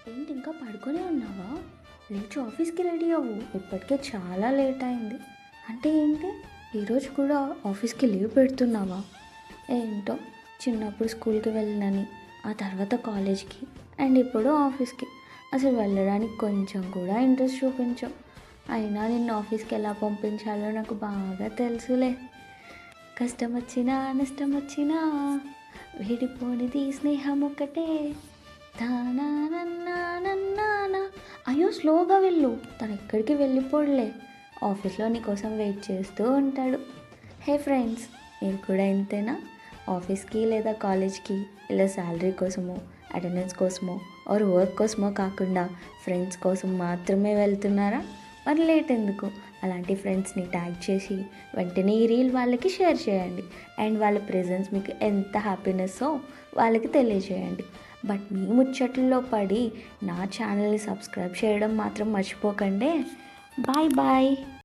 ఏంటి ఇంకా పడుకొనే ఉన్నావా? లేచి ఆఫీస్కి రెడీ అవ్వు, ఇప్పటికే చాలా లేట్ అయింది. అంటే ఏంటి, ఈరోజు కూడా ఆఫీస్కి లీవ్ పెడుతున్నావా? ఏంటో, చిన్నప్పుడు స్కూల్కి వెళ్ళనని, ఆ తర్వాత కాలేజ్కి, అండ్ ఇప్పుడు ఆఫీస్కి అసలు వెళ్ళడానికి కొంచెం కూడా ఇంట్రెస్ట్ చూపించవు. అయినా నిన్ను ఆఫీస్కి ఎలా పంపించాలో నాకు బాగా తెలుసులే. కష్టం వచ్చినా నష్టం వచ్చినా విడిపోనిది స్నేహం ఒక్కటే. తానానన్నానన్నానా. అయ్యో, స్లోగా వెళ్ళు, తను ఎక్కడికి వెళ్ళిపోడులే, ఆఫీస్లో నీ కోసం వెయిట్ చేస్తూ ఉంటాడు. హే ఫ్రెండ్స్, మీరు కూడా ఇంతేనా? ఆఫీస్కి లేదా కాలేజ్కి ఇలా శాలరీ కోసమో, అటెండెన్స్ కోసమో, ఆర్ వర్క్ కోసమో కాకుండా ఫ్రెండ్స్ కోసం మాత్రమే వెళ్తున్నారా? మరి లేట్ ఎందుకు? అలాంటి ఫ్రెండ్స్ని ట్యాగ్ చేసి వెంటనే ఈ రీల్ వాళ్ళకి షేర్ చేయండి. అండ్ వాళ్ళ ప్రెజెన్స్ మీకు ఎంత హ్యాపీనెస్సో వాళ్ళకి తెలియజేయండి. బట్ మీ ముచ్చట్లలో పడి నా ఛానల్ని సబ్స్క్రైబ్ చేయడం మాత్రం మర్చిపోకండి. Bye bye.